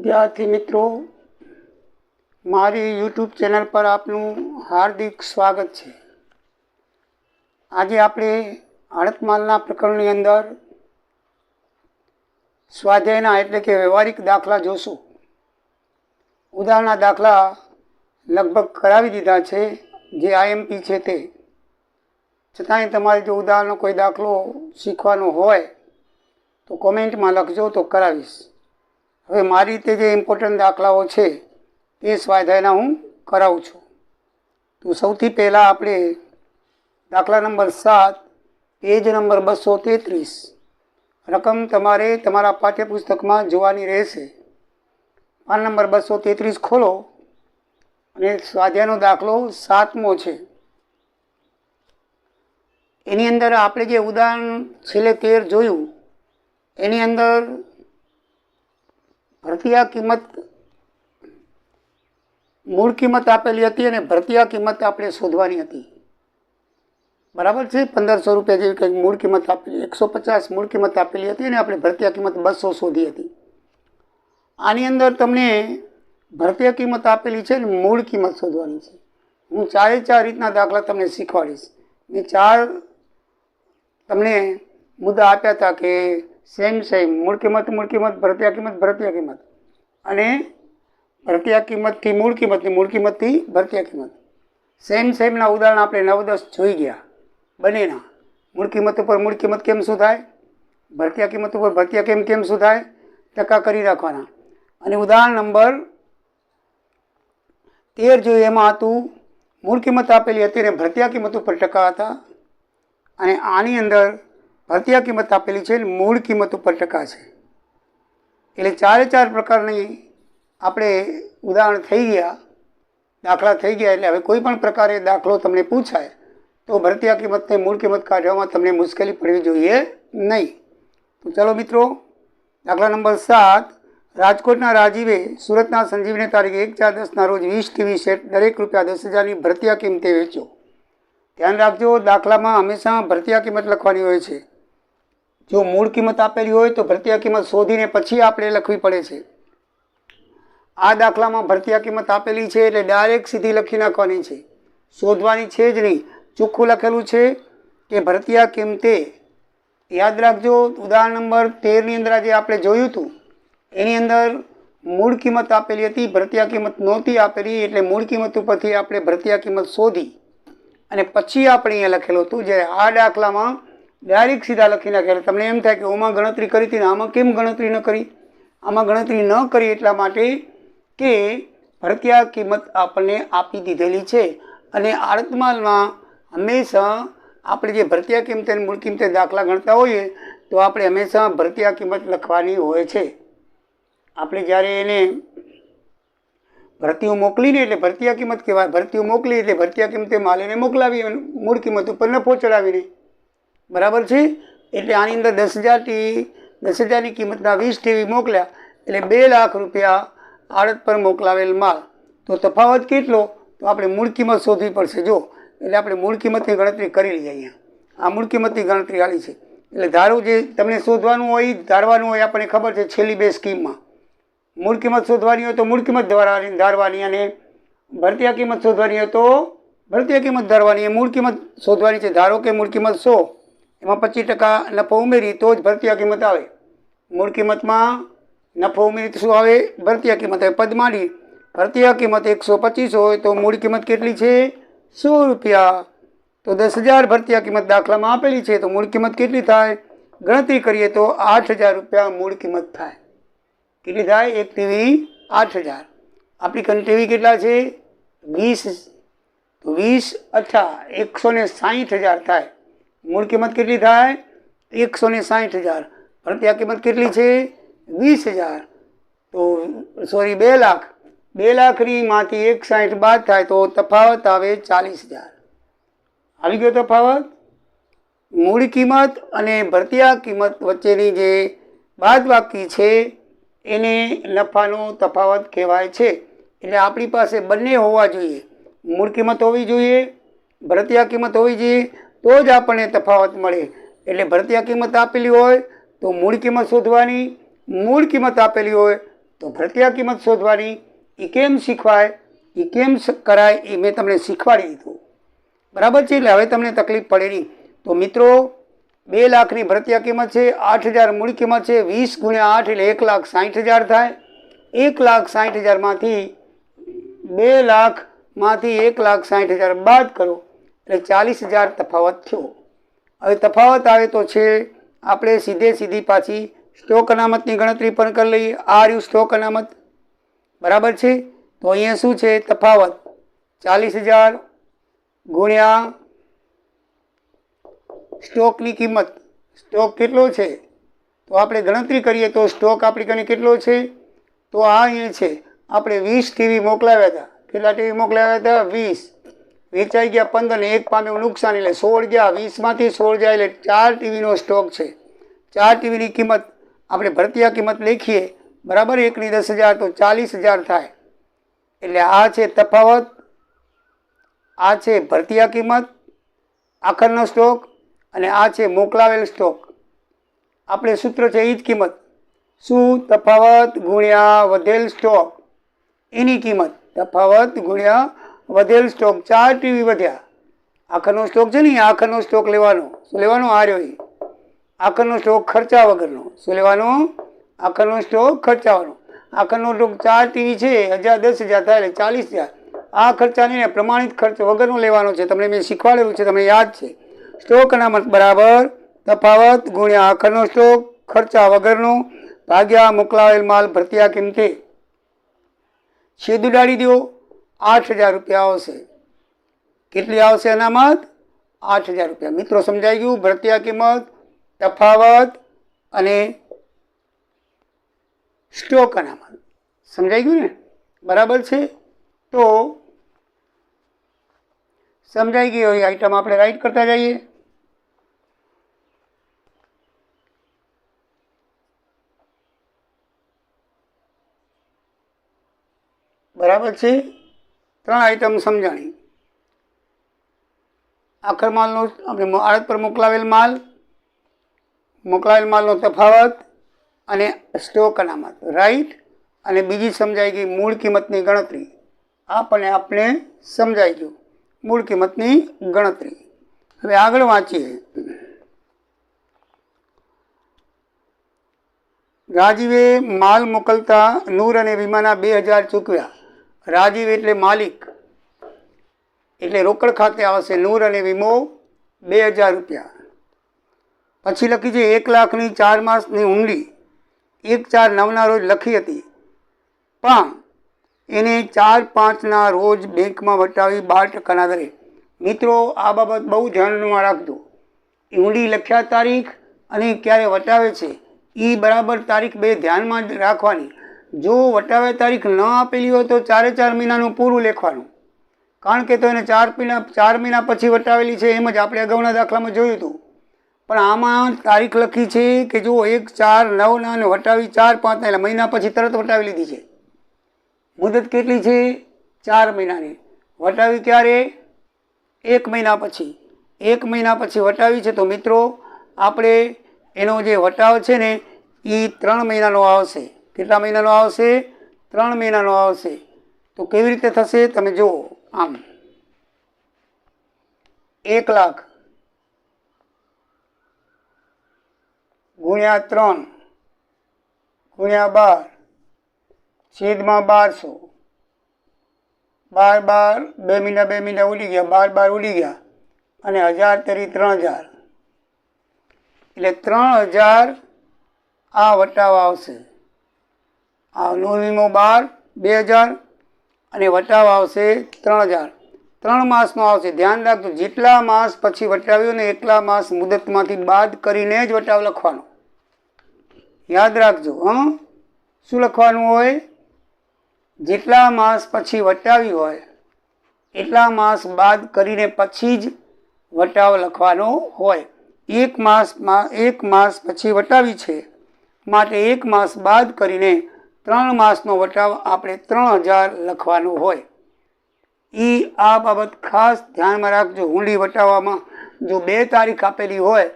વિદ્યાર્થી મિત્રો, મારી યુટ્યુબ ચેનલ પર આપનું હાર્દિક સ્વાગત છે। આજે આપણે આડતમાલના પ્રકરણની અંદર સ્વાધ્યાયના એટલે કે વ્યવહારિક દાખલા જોશું। ઉદાહરણના દાખલા લગભગ કરાવી દીધા છે, જે આઈએમપી છે તે છતાંય તમારે જો ઉદાહરણનો કોઈ દાખલો શીખવાનો હોય તો કોમેન્ટમાં લખજો તો કરાવીશ। હવે મારી રીતે જે ઇમ્પોર્ટન્ટ દાખલાઓ છે તે સ્વાધ્યાયના હું કરાવું છું। તો સૌથી પહેલાં આપણે દાખલા નંબર 7 પેજ નંબર 233 રકમ તમારે તમારા પાઠ્યપુસ્તકમાં જોવાની રહેશે। પાન નંબર 233 ખોલો અને સ્વાધ્યાયનો દાખલો 7મો છે। એની અંદર આપણે જે ઉદાહરણ છેલ્લે 13 જોયું એની અંદર ભરતીયા કિંમત મૂળ કિંમત આપેલી હતી અને ભરતીયા કિંમત આપણે શોધવાની હતી, બરાબર છે। 1500 રૂપિયા જેવી કંઈક મૂળ કિંમત આપેલી, 150 મૂળ કિંમત આપેલી હતી અને આપણે ભરતીયા કિંમત 200 શોધી હતી। આની અંદર તમને ભરતીયા કિંમત આપેલી છે ને મૂળ કિંમત શોધવાની છે। હું 4 રીતના દાખલા તમને શીખવાડીશ। મેં 4 તમને મુદ્દા આપ્યા હતા કે સેમ મૂળ કિંમત ભરતીયા કિંમત અને ભરતીયા કિંમતથી મૂળ કિંમતથી ભરતીયા કિંમત સેમના ઉદાહરણ આપણે 9-10 જોઈ ગયા। બંનેના મૂળ કિંમત ઉપર મૂળ કિંમત કેમ શું થાય, ભરતીયા કિંમત ઉપર ભરતીયા કેમ શું થાય, ટકા કરી રાખવાના। અને ઉદાહરણ નંબર 13 જોયું, એમાં હતું મૂળ કિંમત આપેલી હતી અને ભરતીયા કિંમત ઉપર ટકા હતા, અને આની અંદર ભરતીયા કિંમત આપેલી છે મૂળ કિંમત ઉપર ટકા છે। એટલે 4 પ્રકારની આપણે ઉદાહરણ થઈ ગયા, દાખલા થઈ ગયા। એટલે હવે કોઈ પણ પ્રકારે દાખલો તમને પૂછાય તો ભરતીયા કિંમતને મૂળ કિંમત કાઢવામાં તમને મુશ્કેલી પડવી જોઈએ નહીં। તો ચલો મિત્રો, દાખલા નંબર 7, રાજકોટના રાજીવે સુરતના સંજીવને તારીખ 1/4/10 રોજ 20 ટીવી સેટ દરેક ₹10,000ની ભરતીયા કિંમતે વેચ્યો। ધ્યાન રાખજો, દાખલામાં હંમેશા ભરતીયા કિંમત લખવાની હોય છે। જો મૂળ કિંમત આપેલી હોય તો ભરતીયા કિંમત શોધીને પછી આપણે લખવી પડે છે। આ દાખલામાં ભરતીયા કિંમત આપેલી છે એટલે ડાયરેક્ટ સીધી લખી નાખવાની છે, શોધવાની છે જ નહીં। ચોખ્ખું લખેલું છે કે ભરતીયા કિંમતે। યાદ રાખજો, ઉદાહરણ નંબર 13ની અંદર આજે આપણે જોયું હતું એની અંદર મૂળ કિંમત આપેલી હતી, ભરતીયા કિંમત નહોતી આપેલી, એટલે મૂળ કિંમત ઉપરથી આપણે ભરતીયા કિંમત શોધી અને પછી આપણે અહીંયા લખેલું હતું। જ્યારે આ દાખલામાં ડાયરેક્ટ સીધા લખી નાખેલા। તમને એમ થાય કે આમાં ગણતરી કરી હતી ને આમાં કેમ ગણતરી ન કરી? આમાં ગણતરી ન કરી એટલા માટે કે ભરતીયા કિંમત આપણને આપી દીધેલી છે, અને આડતમાલમાં હંમેશા આપણે જે ભરતીયા કિંમતે અને મૂળ કિંમતે દાખલા ગણતા હોઈએ તો આપણે હંમેશા ભરતીયા કિંમત લખવાની હોય છે। આપણે જ્યારે એને ભરતીઓ મોકલીને એટલે ભરતીયા કિંમત કહેવાય, ભરતીઓ મોકલી એટલે ભરતીયા કિંમતે માલ એને મોકલાવી મૂળ કિંમત ઉપર નફો ચડાવીને, બરાબર છે। એટલે આની અંદર 10,000ની કિંમતના 20 ટીવી મોકલ્યા એટલે 2 લાખ રૂપિયા આડત પર મોકલાવેલ માલ। તો તફાવત કેટલો? તો આપણે મૂળ કિંમત શોધવી પડશે। જો એટલે આપણે મૂળ કિંમતની ગણતરી કરી લઈએ। અહીંયા આ મૂળ કિંમતની ગણતરી આલી છે, એટલે ધારો જે તમને શોધવાનું હોય ધારવાનું હોય, આપણને ખબર છે છેલ્લી 2 સ્કીમમાં મૂળ કિંમત શોધવાની હોય તો મૂળ કિંમત ધારવાની, અને ભરતીયા કિંમત શોધવાની હોય તો ભરતીયા કિંમત ધારવાની। મૂળ કિંમત શોધવાની છે, ધારો કે મૂળ કિંમત 100, એમાં 25% નફો ઉમેરી તો જ ભરતીયા કિંમત આવે। મૂળ કિંમતમાં નફો ઉમેરી શું આવે? ભરતીયા કિંમત આવે। પદ માંડી ભરતીયા કિંમત 125 હોય તો મૂળ કિંમત કેટલી છે? 100 રૂપિયા। તો 10,000 ભરતીયા કિંમત દાખલામાં આપેલી છે, તો મૂળ કિંમત કેટલી થાય? ગણતરી કરીએ તો 8,000 રૂપિયા મૂળ કિંમત થાય। કેટલી થાય? એક ટીવી 8,000। આપણી કન ટીવી કેટલા છે? 20, તો 20 × 160,000 થાય। મૂળ કિંમત કેટલી થાય? 160,000। ભરતીયા કિંમત કેટલી છે? 20,000। તો 2 લાખ, 2 લાખની માંથી 160 બાદ થાય તો તફાવત આવે 40,000। આવી ગયો તફાવત? મૂળ કિંમત અને ભરતીયા કિંમત વચ્ચેની જે બાદબાકી છે એને નફાનો તફાવત કહેવાય છે। એટલે આપણી પાસે બંને હોવા જોઈએ, મૂળ કિંમત હોવી જોઈએ, ભરતીયા કિંમત હોવી જોઈએ, તો જ આપણને તફાવત મળે। એટલે ભરતીયા કિંમત આપેલી હોય તો મૂળ કિંમત શોધવાની, મૂળ કિંમત આપેલી હોય તો ભરતીયા કિંમત શોધવાની એ કેમ શીખવાય, એ કેમ કરાય એ મેં તમને શીખવાડી દીધું. બરાબર છે. એટલે હવે તમને તકલીફ પડે નહીં. તો મિત્રો 2 લાખની ભરતીયા કિંમત છે, 8,000 મૂળ કિંમત છે, 20 ગુણ્યા 8 એટલે 1,60,000 થાય. 1,60,000 માંથી 2 લાખમાંથી 1,60,000 બાદ કરો એટલે 40,000 તફાવત થયો. હવે તફાવત આવે તો છે આપણે સીધી પાછી સ્ટોક અનામતની ગણતરી પણ કરી લઈએ. આ રહ્યું સ્ટોક અનામત. બરાબર છે. તો અહીંયા શું છે તફાવત 40,000 ગુણ્યા સ્ટોકની કિંમત. સ્ટોક કેટલો છે તો આપણે ગણતરી કરીએ તો સ્ટોક આપણી કને કેટલો છે તો આ અહીંયા છે. આપણે 20 ટીવી મોકલાવ્યા હતા. કેટલા ટીવી મોકલાવ્યા હતા? 20. વેચાઈ ગયા 15 ને 1 પામ્યું નુકસાન એટલે 16 ગયા. 20માંથી 16 જાય એટલે 4 ટીવીનો સ્ટોક છે. 4 ટીવીની કિંમત આપણે ભરતીયા કિંમત લખીએ. બરાબર. 1ની 10,000 તો 40,000 થાય. એટલે આ છે તફાવત, આ છે ભરતીયા કિંમત, આખરનો સ્ટોક, અને આ છે મોકલાવેલ સ્ટોક. આપણે સૂત્ર છે એ જ કિંમત. શું? તફાવત ગુણ્યા વધેલ સ્ટોક એની કિંમત. તફાવત ગુણ્યા વધેલ સ્ટોક. 4 ટીવી વધ્યા. આખરનો સ્ટોક છે ને, આખરનો સ્ટોક લેવાનો. શું લેવાનો? આ રહ્યો આખરનો સ્ટોક ખર્ચા વગરનો. શું લેવાનો? આખરનો સ્ટોક ખર્ચાવાનો. આખરનો સ્ટોક 4 ટીવી છે, 1,000 10,000 થાય એટલે 40,000. આ ખર્ચા નહીં, પ્રમાણિત ખર્ચ વગરનો લેવાનો છે. તમને મેં શીખવાડેલું છે, તમને યાદ છે. સ્ટોક અનામત બરાબર તફાવત ગુણ્યા આખરનો સ્ટોક ખર્ચા વગરનો ભાગ્યા મોકલાવેલ માલ ભરતીયા કિંમતે. છેદ ઉડાડી દો. 8,000 રૂપિયા આવશે. કેટલી આવશે અનામત? 8,000 રૂપિયા. મિત્રો સમજાઈ ગયું? ભરતીયા કિંમત, તફાવત અને સ્ટોક અનામત સમજાઈ ગયું ને? બરાબર છે. તો સમજાઈ ગઈ હોય આઈટમ આપણે રાઈટ કરતા જઈએ. બરાબર છે. 3 આઈટમ સમજાણી. આખર માલનો આપણે આડત પર મોકલાવેલ માલનો તફાવત અને સ્ટોક અનામત રાઈટ. અને બીજી સમજાઈ ગઈ મૂળ કિંમતની ગણતરી. આપણે સમજાઈ ગયું મૂળ કિંમતની ગણતરી. હવે આગળ વાંચીએ. રાજીવે માલ મોકલતા નૂર અને વીમાના 2,000 ચૂકવ્યા. રાજીવ એટલે માલિક, એટલે રોકડ ખાતે આવશે નૂર અને વીમો 2,000 રૂપિયા. પછી લખી છે 1 લાખની 4 માસની ઊંડી 1/4/9 રોજ લખી હતી, પણ એને 4/5 રોજ બેંકમાં વટાવી 12% દરે. મિત્રો આ બાબત બહુ ધ્યાનમાં રાખજો. ઊંડી લખ્યા તારીખ અને ક્યારે વટાવે છે એ બરાબર તારીખ 2 ધ્યાનમાં જ રાખવાની. જો વટાવે તારીખ ન આપેલી હોય તો 4 મહિનાનું પૂરું લખવાનું, કારણ કે તો એને 4 મહિના પછી વટાવેલી છે એમ જ આપણે અગાઉના દાખલામાં જોયું હતું. પણ આમાં તારીખ લખી છે કે જો 1/4/9 અને વટાવી 4/5 એટલે મહિના પછી તરત વટાવી લીધી છે. મુદત કેટલી છે? 4 મહિનાની. વટાવી ક્યારે? 1 મહિના પછી. 1 મહિના પછી વટાવી છે. તો મિત્રો આપણે એનો જે વટાવ છે ને એ 3 મહિનાનો આવશે. કેટલા મહિનાનો આવશે? 3 મહિનાનો આવશે. તો કેવી રીતે થશે તમે જુઓ. આમ 1 લાખ ગુણ્યા 3 ગુણ્યા 12 છેદમાં 1200. 12 2 મહિના ઉડી ગયા. 12 ઉડી ગયા અને 1000 તરી 3,000 એટલે 3,000 આ વટાવ આવશે. આ નૂર વીમો 2,000 અને વટાવ આવશે 3,000. 3 માસનો આવશે. ધ્યાન રાખજો, જેટલા માસ પછી વટાવ્યો ને એટલા માસ મુદતમાંથી બાદ કરીને જ વટાવ લખવાનો. યાદ રાખજો. શું લખવાનું હોય? જેટલા માસ પછી વટાવી હોય એટલા માસ બાદ કરીને પછી જ વટાવ લખવાનો હોય. 1 માસ પછી વટાવી છે માટે 1 માસ બાદ કરીને 3 માસનો વટાવ આપણે 3,000 લખવાનો હોય. આ બાબત ખાસ ધ્યાનમાં રાખજો. ઊંડી વટાવવામાં જો 2 તારીખ આપેલી હોય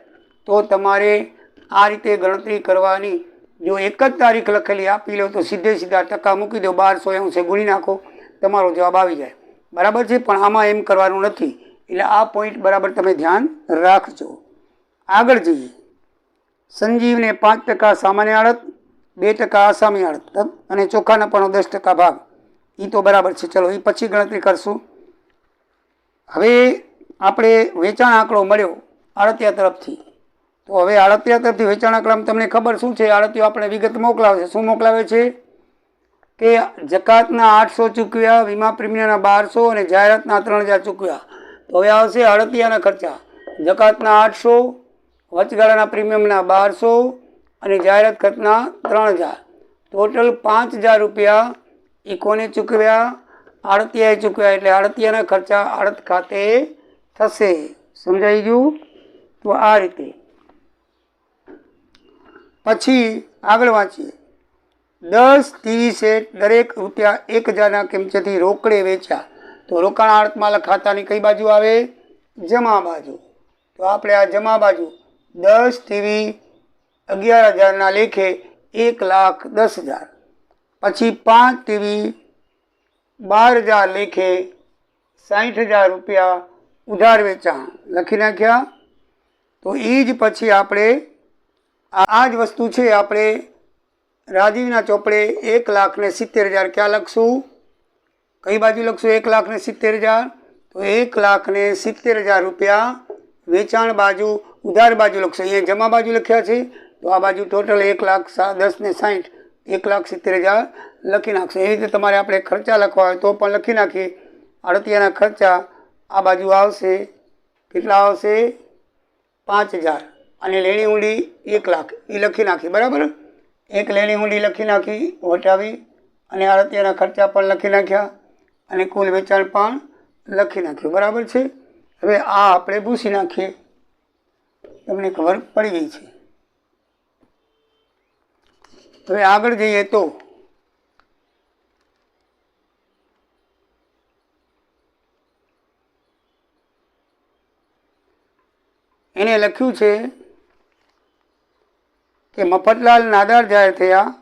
તો તમારે આ રીતે ગણતરી કરવાની જો એક જ તારીખ લખેલી આપી લો તો સીધે સીધા ટકા મૂકી દો, 1200 ગુણી નાખો, તમારો જવાબ આવી જાય. બરાબર છે, પણ આમાં એમ કરવાનું નથી. એટલે આ પોઈન્ટ બરાબર તમે ધ્યાન રાખજો. આગળ જઈએ. સંજીવને 5% સામાન્ય આડત, 2% આસામી આડત અને ચોખાના પણ 10% ભાગ. એ તો બરાબર છે. ચલો એ પછી ગણતરી કરશું. હવે આપણે વેચાણ આંકડો મળ્યો આડતિયા તરફથી. તો હવે આડતિયા તરફથી વેચાણ આંકડામાં તમને ખબર શું છે? આડતિયો આપણે વિગત મોકલાવે છે. શું મોકલાવે છે? કે જકાતના 800 ચૂકવ્યા, વીમા પ્રીમિયમના 1200 અને જાહેરાતના 3000 ચૂકવ્યા. તો હવે આવશે આડતિયાના ખર્ચા. જકાતના 800, વચગાળાના પ્રીમિયમના 1200 અને જાહેરાત ખર્ચના 3000. ટોટલ 5000 રૂપિયા એ કોને ચૂકવ્યા? આડતિયાએ ચૂકવ્યા. એટલે આડતિયાના ખર્ચા આડત ખાતે થશે. સમજાઈ ગયું? તો આ રીતે. પછી આગળ વાંચીએ. 10 ટીવી સેટ દરેક રૂપિયા 1000ના કિંમતથી રોકડે વેચ્યા. તો રોકાણ આડતમાં ખાતાની કઈ બાજુ આવે? જમા બાજુ. તો આપણે આ જમા બાજુ 10 ટીવી 11000ના લેખે 1,10,000. પછી 5 ટીવી 12,000 લેખે 60,000 રૂપિયા ઉધાર વેચાણ લખી નાખ્યા. તો એ જ પછી આપણે આ જ વસ્તુ છે. આપણે રાજીવના ચોપડે 1,70,000 ક્યાં લખશું? કઈ બાજુ લખશું? 1,70,000. તો 1,70,000 રૂપિયા વેચાણ બાજુ ઉધાર બાજુ લખશું. અહીંયા જમા બાજુ લખ્યા છે. તો આ બાજુ ટોટલ 1,10 ને 60, 1,70,000 લખી નાખશું. એ રીતે તમારે આપણે ખર્ચા લખવા હોય તો પણ લખી નાખીએ. આડતિયાના ખર્ચા આ બાજુ આવશે. કેટલા આવશે? 5,000. અને લેણી ઊંડી 1,00,000 એ લખી નાખી. બરાબર? એક લેણી ઊંડી લખી નાખી વટાવી, અને આડતિયાના ખર્ચા પણ લખી નાખ્યા, અને કુલ વેચાણ પણ લખી નાખ્યું. બરાબર છે? હવે આ આપણે ભૂસી નાખીએ. તમને ખબર પડી ગઈ છે. હવે આગળ જઈએ તો એને લખ્યું છે કે મફતલાલ નાદાર જાહેર થયા,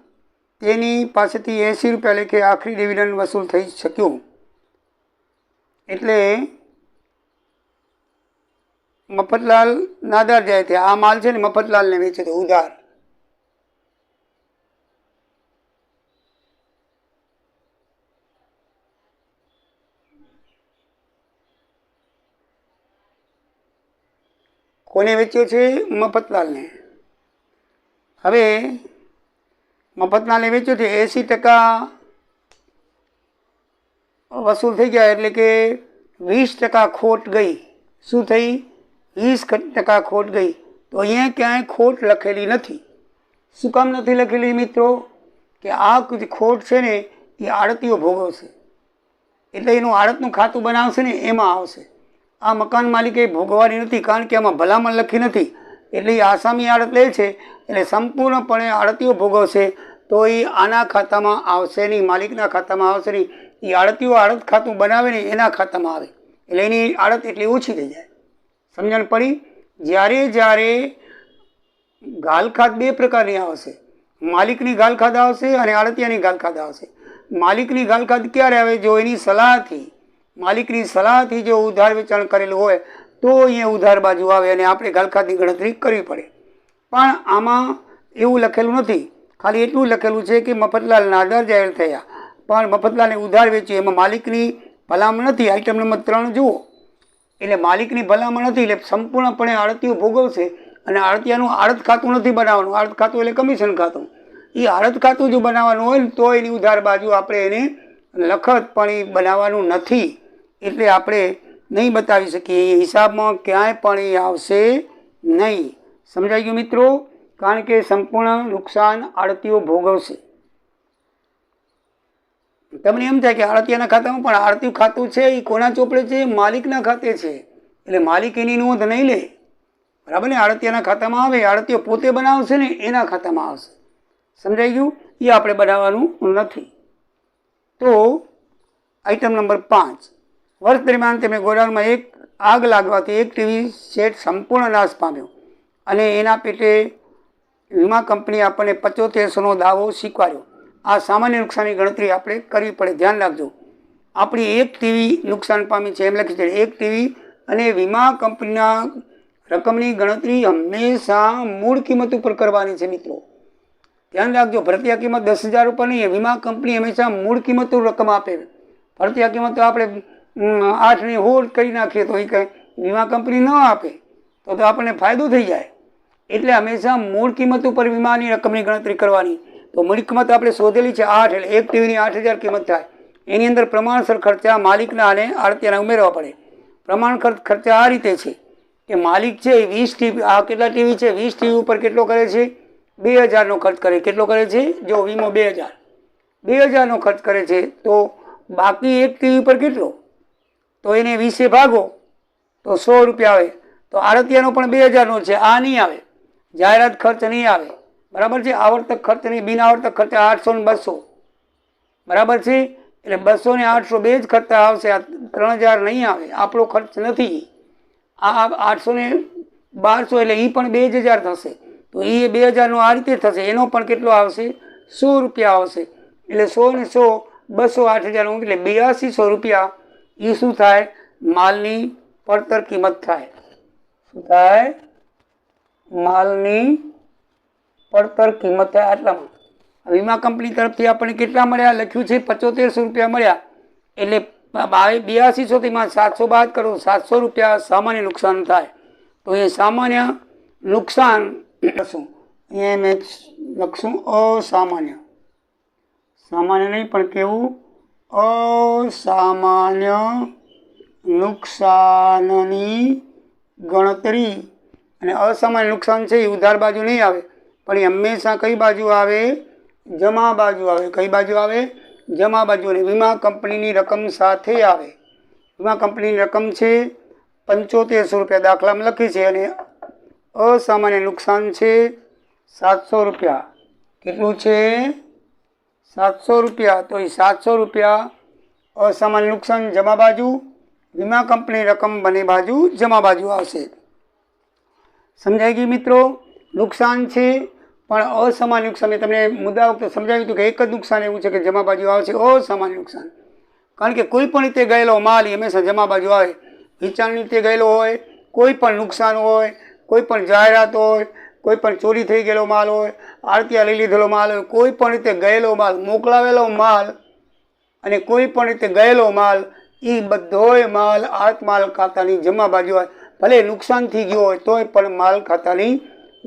તેની પાસેથી 80 રૂપિયા લેખે આખરી ડિવિડન્ડ વસૂલ થઈ શક્યું. એટલે મફતલાલ નાદાર જાહેર થયા. આ માલ છે ને મફતલાલને વેચે તો ઉધાર. કોને વેચ્યો છે? મફતલાલને. હવે મફતલાલને વેચ્યો છે, 80% વસૂલ થઈ ગયા. એટલે કે 20% ખોટ ગઈ. શું થઈ? 20% ખોટ ગઈ. તો અહીંયા ક્યાંય ખોટ લખેલી નથી. શું કામ નથી લખેલી મિત્રો? કે આ ખોટ છે ને એ આડતીઓ ભોગવશે. એટલે એનું આડતનું ખાતું બનાવશે ને એમાં આવશે. આ મકાન માલિકે ભોગવવાની નથી, કારણ કે આમાં ભલામણ લખી નથી. એટલે એ આસામી આડત લે છે, એટલે સંપૂર્ણપણે આડતીઓ ભોગવશે. તો એ આના ખાતામાં આવશે નહીં, માલિકના ખાતામાં આવશે નહીં. એ આડતીઓ આડત ખાતું બનાવે ને એના ખાતામાં આવે. એટલે એની આડત એટલી ઓછી થઈ જાય. સમજણ પડી? જ્યારે ગાલખાત બે પ્રકારની આવશે. માલિકની ગાલખાત આવશે અને આડતિયાની ગાલખાત આવશે. માલિકની ગાલખાત ક્યારે આવે? જો એની સલાહથી, માલિકની સલાહથી જો ઉધાર વેચાણ કરેલું હોય તો અહીંયા ઉધાર બાજુ આવે અને આપણે ગાલખાતની ગણતરી કરવી પડે. પણ આમાં એવું લખેલું નથી. ખાલી એટલું લખેલું છે કે મફતલાલ નાદાર જાહેર થયા, પણ મફતલાલને ઉધાર વેચ્યું. એમાં માલિકની ભલામણ નથી. આઈટમ નંબર 3 જુઓ. એટલે માલિકની ભલામણ નથી, એટલે સંપૂર્ણપણે આડતીઓ ભોગવશે. અને આડતિયાનું આડત ખાતું નથી બનાવવાનું. આડત ખાતું એટલે કમિશન ખાતું. એ આડત ખાતું જો બનાવવાનું હોય ને તો એની ઉધાર બાજુ આપણે એને લખત, પણ એ બનાવવાનું નથી. એટલે આપણે નહીં બતાવી શકીએ. એ હિસાબમાં ક્યાંય પણ એ આવશે નહીં. સમજાઈ ગયું મિત્રો? કારણ કે સંપૂર્ણ નુકસાન આડતીઓ ભોગવશે. તમને એમ થાય કે આડતિયાના ખાતામાં, પણ આડતિયું ખાતું છે એ કોના ચોપડે છે? માલિકના ખાતે છે. એટલે માલિક એની નોંધ નહીં લે. બરાબર ને? આડતિયાના ખાતામાં આવે, આડતીઓ પોતે બનાવશે ને એના ખાતામાં આવશે. સમજાઈ ગયું? એ આપણે બનાવવાનું નથી. તો આઈટમ નંબર 5. વર્ષ દરમિયાન તેમણે ગોડાઉનમાં આગ લાગવાથી 1 ટીવી સેટ સંપૂર્ણ નાશ પામ્યો અને એના પેટે વીમા કંપની આપણને 7500નો દાવો સ્વીકાર્યો. આ સામાન્ય નુકસાનની ગણતરી આપણે કરવી પડે. ધ્યાન રાખજો, આપણી એક ટીવી નુકસાન પામી છે એમ લખી છે. એક ટીવી અને વીમા કંપનીના રકમની ગણતરી હંમેશા મૂળ કિંમત ઉપર કરવાની છે. મિત્રો ધ્યાન રાખજો, ભરતીયા કિંમત 10,000 ઉપર નહીં. વીમા કંપની હંમેશા મૂળ કિંમત રકમ આપે. ભરતીયા કિંમત તો આપણે 8 ની હોડ કરી નાખીએ તો એ કંઈ વીમા કંપની ન આપે તો આપણને ફાયદો થઈ જાય. એટલે હંમેશા મૂળ કિંમત ઉપર વીમાની રકમની ગણતરી કરવાની. તો મૂળ કિંમત આપણે શોધેલી છે 8, એટલે એક ટીવીની 8,000 કિંમત થાય. એની અંદર પ્રમાણસર ખર્ચા માલિકના અને આડતિયાના ઉમેરવા પડે. પ્રમાણસર ખર્ચા આ રીતે છે કે માલિક છે 20 ટીવી, આ કેટલા ટીવી છે 20 ટીવી ઉપર કેટલો કરે છે 2,000નો ખર્ચ કરે. કેટલો કરે છે? જો વીમો 2,000નો ખર્ચ કરે છે તો બાકી એક ટીવી પર કેટલો? તો એને 20 ભાગો તો 100 રૂપિયા આવે. તો આડતિયાનો પણ 2,000નો છે, આ નહીં આવે. જાહેરાત ખર્ચ નહીં આવે, બરાબર છે. આવર્તક ખર્ચ નહીં, બિન આવર્તક ખર્ચ 800 ને 200, બરાબર છે. એટલે 200 ને 800 બે જ ખર્ચ આવશે, આ 3,000 નહીં આવે. આપણો ખર્ચ નથી. આ 800 ને 1200 એટલે એ પણ 2,000 થશે. તો એ 2,000નો આ રીતે થશે. એનો પણ કેટલો આવશે? 100 રૂપિયા આવશે. એટલે 100 ને 100 200 8,000 એટલે 8200 રૂપિયા એ શું થાય? માલની પડતર કિંમત થાય. શું થાય? માલની પડતર કિંમત થાય. આટલામાં વીમા કંપની તરફથી આપણને કેટલા મળ્યા? લખ્યું છે 7500 રૂપિયા મળ્યા. એટલે 8200 700 બાદ કરો, 700 રૂપિયા સામાન્ય નુકસાન થાય. તો એ સામાન્ય નુકસાન લખશું, અહીંયા લખશું અસામાન્ય. સામાન્ય નહીં પણ કેવું? અસામાન્ય નુકસાનની ગણતરી. અને અસામાન્ય નુકસાન છે એ ઉધાર બાજુ નહીં આવે, પણ એ હંમેશા કઈ બાજુ આવે? જમા બાજુ આવે. કઈ બાજુ આવે? જમા બાજુ. અને વીમા કંપનીની રકમ સાથે આવે. વીમા કંપનીની રકમ છે 7500 રૂપિયા દાખલામાં લખી છે, અને અસામાન્ય નુકસાન છે 700 રૂપિયા. કેટલું છે? 700 રૂપિયા. તો એ 700 રૂપિયા અસામાન્ય નુકસાન જમા બાજુ, વીમા કંપની રકમ બંને બાજુ જમા બાજુ આવશે. સમજાઈ ગઈ મિત્રો? નુકસાન છે પણ અસામાન્ય નુકસાન. મેં તમને મુદ્દા વખતે સમજાવ્યું હતું કે એક જ નુકસાન એવું છે કે જમા બાજુ આવશે અસામાન્ય નુકસાન. કારણ કે કોઈ પણ રીતે ગયેલો માલ એ હંમેશા જમા બાજુ આવે. વેચાણની રીતે ગયેલો હોય, કોઈ પણ નુકસાન હોય, કોઈ પણ જાહેરાત હોય, કોઈ પણ ચોરી થઈ ગયેલો માલ હોય, આડતિયા લઈ લીધેલો માલ હોય, કોઈ પણ રીતે ગયેલો માલ, મોકલાવેલો માલ અને કોઈ પણ રીતે ગયેલો માલ, એ બધોય માલ આર્ત માલ ખાતાની જમા બાજુ હોય. ભલે નુકસાન થઈ ગયો હોય તોય પણ માલ ખાતાની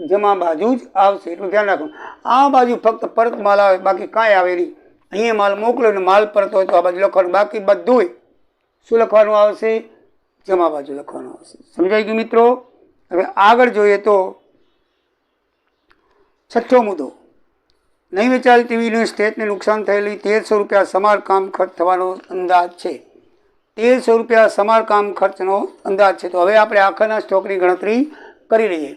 જમા બાજુ જ આવશે. એટલું ધ્યાન રાખવું. આ બાજુ ફક્ત પરત માલ આવે, બાકી કાંઈ આવે નહીં. અહીંયા માલ મોકલો ને માલ પરત હોય તો આ બાજુ લખવાનું. બાકી બધુંય શું લખવાનું આવશે? જમા બાજુ લખવાનું આવશે. સમજાઈ ગયું મિત્રો? હવે આગળ જોઈએ તો 6થો મુદ્દો. નહીં વેચાયેલી ટીવીનું સ્ટેટને નુકસાન થયેલી 1300 રૂપિયા સમારકામ ખર્ચ થવાનો અંદાજ છે. 1300 રૂપિયા સમારકામ ખર્ચનો અંદાજ છે. તો હવે આપણે આખરના સ્ટોકની ગણતરી કરી લઈએ.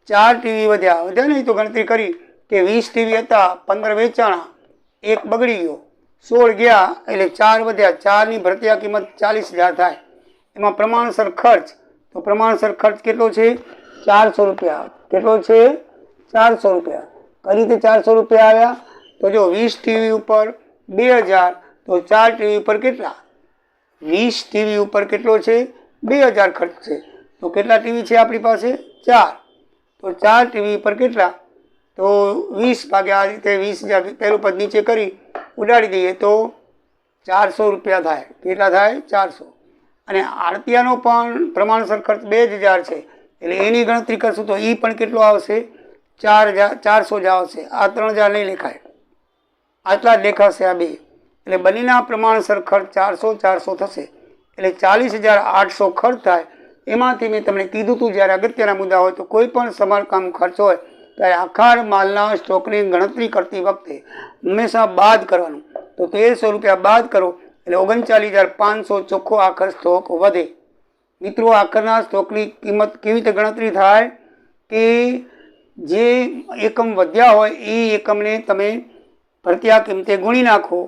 4 ટીવી વધ્યા નહીં તો ગણતરી કરી કે 20 ટીવી હતા, 15 વેચાણા, 1 બગડી ગયો, 16 ગયા, એટલે 4 વધ્યા. 4ની ભરતીયા કિંમત 40,000 થાય. એમાં પ્રમાણસર ખર્ચ, તો પ્રમાણસર ખર્ચ કેટલો છે? 400 રૂપિયા. કેટલો છે? 400 રૂપિયા. કઈ રીતે 400 રૂપિયા આવ્યા? તો જો 20 ટીવી ઉપર 2,000, તો 4 ટીવી ઉપર કેટલા? 20 ટીવી ઉપર કેટલો છે? 2,000 ખર્ચ છે. તો કેટલા ટીવી છે આપણી પાસે? 4. તો 4 ટીવી પર કેટલા? તો 20 ભાગ્યા આ રીતે 20,000 પહેલું પદ નીચે કરી ઉડાડી દઈએ તો 400 રૂપિયા થાય. કેટલા થાય? 400. અને આડતિયાનો પણ પ્રમાણસર ખર્ચ 2,000 છે, એટલે એની ગણતરી કરશું તો એ પણ કેટલો આવશે? 400 જ આવશે. આ 3,000 નહીં લેખાય, આટલા જ લેખાશે આ બે. એટલે બંનેના પ્રમાણસર ખર્ચ 400 થશે. એટલે 40,800 ખર્ચ થાય. એમાંથી મેં તમને કીધું હતું જ્યારે અગત્યના મુદ્દા હોય તો કોઈ પણ સમારકામ ખર્ચ હોય ત્યારે આખાર માલના સ્ટોકની ગણતરી કરતી વખતે હંમેશા બાદ કરવાનું. તો 1300 રૂપિયા બાદ કરો એટલે 39,500 ચોખ્ખો આખર સ્ટોક વધે. મિત્રો, આખરના સ્ટોકની કિંમત કેવી રીતે ગણતરી થાય કે જે એકમ વધ્યા હોય એ એકમને તમે ભરતીયા કિંમતે ગુણી નાખો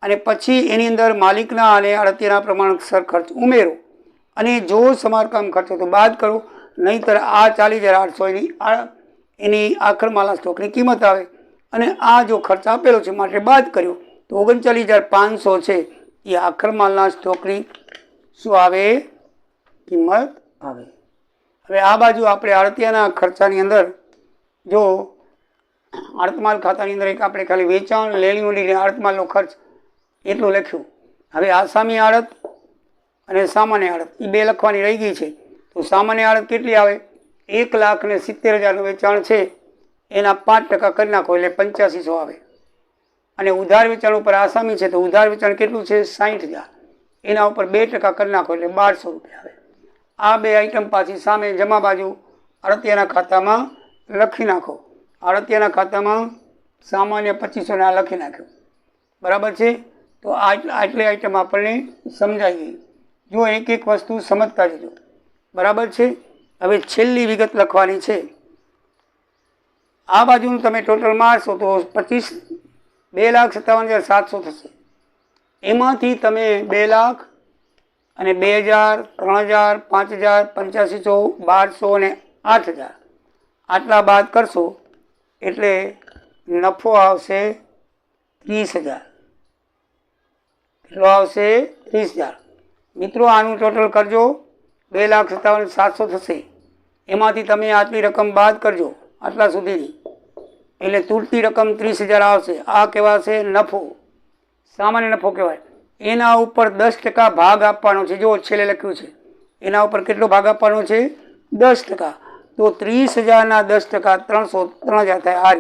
અને પછી એની અંદર માલિકના અને આડતિયાના પ્રમાણસર ખર્ચ ઉમેરો અને જો સમારકામ ખર્ચ તો બાદ કરો. નહીંતર આ 40,800 એની આખરમાલના સ્ટોકની કિંમત આવે અને આ જો ખર્ચ આપેલો છે માટે બાદ કર્યો તો 39,500 છે એ આખરમાલના સ્ટોકની શું આવે? કિંમત આવે. હવે આ બાજુ આપણે આડતિયાના ખર્ચાની અંદર જો આડતમાલ ખાતાની અંદર એક આપણે ખાલી વેચાણ લેણી ઉડીને આડતમાલનો ખર્ચ એટલું લખ્યું. હવે આસામી આડત અને સામાન્ય આડત એ બે લખવાની રહી ગઈ છે. તો સામાન્ય આડત કેટલી આવે? 1,70,000નું વેચાણ છે એના 5% કરી નાખો એટલે 8500 આવે. અને ઉધાર વેચાણ ઉપર આસામી છે તો ઉધાર વેચાણ કેટલું છે? 60,000. એના ઉપર 2% કરી નાખો એટલે 1200 રૂપિયા આવે. આ બે આઈટમ પાછી સામે જમા બાજુ આડતિયાના ખાતામાં લખી નાખો. આડતિયાના ખાતામાં સામાન્ય 2500 લખી નાખ્યો. બરાબર છે. તો આટલી આઈટમ આપણને સમજાઈ ગઈ. જો એક એક વસ્તુ સમજતા જજો. બરાબર છે. હવે છેલ્લી વિગત લખવાની છે. આ બાજુનું તમે ટોટલ મારશો તો 2,57,700 થશે. એમાંથી તમે 2 લાખ અને 2,000, 3,000, 5,000, 8500, 1200 અને 8,000 આટલા બાદ કરશો એટલે નફો આવશે 30,000. કેટલો આવશે? 30,000. મિત્રો આનું ટોટલ કરજો 2,57,700 થશે. એમાંથી તમે આટલી રકમ બાદ કરજો આટલા સુધીની એટલે તૂટતી રકમ 30,000 આવશે. આ કહેવાશે નફો, સામાન્ય નફો કહેવાય. એના ઉપર 10% ભાગ આપવાનો છે. જો છેલ્લે લખ્યું છે એના ઉપર કેટલો ભાગ આપવાનો છે? 10%. તો 30,000ના 10% 3,000 થાય. આ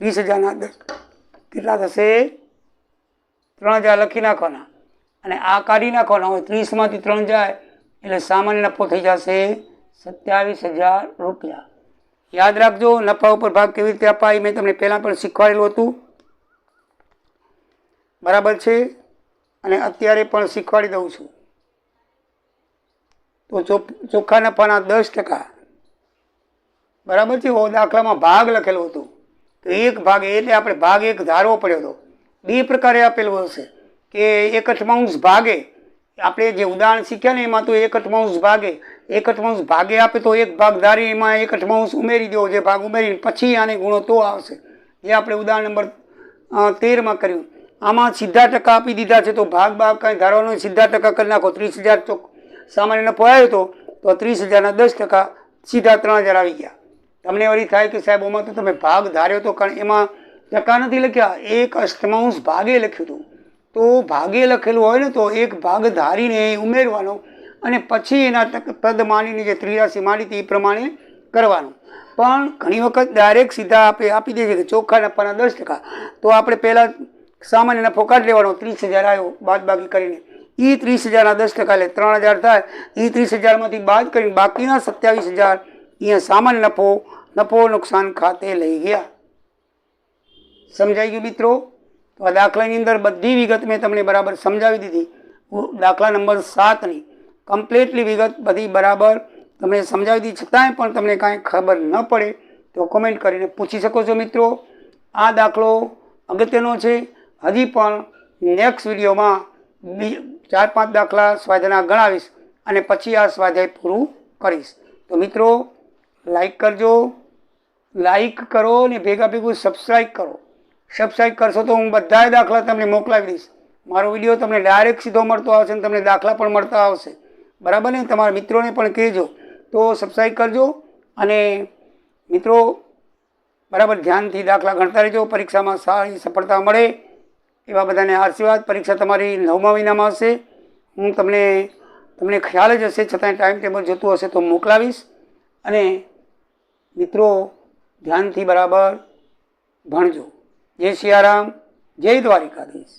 30,000ના 10 કેટલા થશે? 3,000 લખી નાખવાના અને આ કાઢી નાખવાના હોય. 30માંથી 3 જાય એટલે સામાન્ય નફો થઈ જશે 27,000 રૂપિયા. યાદ રાખજો નફા ઉપર ભાગ કેવી રીતે અપાય મેં તમને પહેલાં પણ શીખવાડેલું હતું. બરાબર છે. અને અત્યારે પણ શીખવાડી દઉં છું. તો ચોખ્ખા નફાના 10%. બરાબર છે. દાખલામાં ભાગ લખેલો હતો તો એક ભાગ એટલે આપણે ભાગ એક ધારવો પડ્યો હતો. બે પ્રકારે આપેલું હશે કે 1/8 ભાગે. આપણે જે ઉદાહરણ શીખ્યા ને એમાં તો 1/8 ભાગે 1/8 ભાગે આપે તો એક ભાગ ધારી એમાં 1/8 ઉમેરી દેવો. જે ભાગ ઉમેરીને પછી આને ગુણો તો આવશે. જે આપણે ઉદાહરણ નંબર 13માં કર્યું. આમાં સીધા ટકા આપી દીધા છે તો ભાગ કાંઈ ધારવાનો સીધા ટકા કરી નાખો. 30,000 સામાન્ય નફો આવ્યો હતો તો 30,000ના 10% સીધા 3,000 આવી ગયા. તમને વળી થાય કે સાહેબ ઓમાં તો તમે ભાગ ધાર્યો તો કારણ એમાં ટકા નથી લખ્યા, 1/8 ભાગે લખ્યું હતું. તો ભાગે લખેલું હોય ને તો એક ભાગ ધારીને ઉમેરવાનો અને પછી એના પદ માનીને જે 83 માની હતી એ પ્રમાણે કરવાનું. પણ ઘણી વખત ડાયરેક્ટ સીધા આપી દે છે કે ચોખ્ખા નફાના 10%. તો આપણે પહેલાં સામાન્ય નફો કાઢી લેવાનો. 30,000 આવ્યો બાદ બાકી કરીને. એ 30,000ના 10% એટલે 3,000 થાય. એ 30,000માંથી બાદ કરીને બાકીના 27,000 અહીંયા સામાન્ય નફો નુકસાન ખાતે લઈ ગયા. સમજાઈ ગયું મિત્રો? તો આ દાખલાની અંદર બધી વિગત મેં તમને બરાબર સમજાવી દીધી. દાખલા નંબર 7ની કમ્પ્લીટલી વિગત બધી બરાબર તમને સમજાવી દીધી. છતાંય પણ તમને કાંઈ ખબર ન પડે તો કોમેન્ટ કરીને પૂછી શકો છો મિત્રો. આ દાખલો અગત્યનો છે. હજી પણ નેક્સ્ટ વિડીયોમાં 4-5 દાખલા સ્વાધ્યાયના ગણાવીશ અને પછી આ સ્વાધ્યાય પૂરું કરીશ. તો મિત્રો લાઈક કરજો, લાઈક કરો ને ભેગું સબસ્ક્રાઈબ કરો. સબસ્ક્રાઈબ કરશો તો હું બધા દાખલા તમને મોકલાવી દઈશ. મારો વિડીયો તમને ડાયરેક્ટ સીધો મળતો આવશે અને તમને દાખલા પણ મળતા આવશે. બરાબર ને? તમારા મિત્રોને પણ કહેજો. તો સબસ્ક્રાઈબ કરજો અને મિત્રો બરાબર ધ્યાનથી દાખલા ગણતા રહેજો. પરીક્ષામાં સારી સફળતા મળે એવા બધાને આશીર્વાદ. પરીક્ષા તમારી 9મા મહિનામાં હશે. હું તમને ખ્યાલ જ હશે છતાંય ટાઈમ ટેબલ જોતું હશે તો મોકલાવીશ. અને મિત્રો ધ્યાનથી બરાબર ભણજો. જય સિયારામ, જય દ્વારિકાધીશ.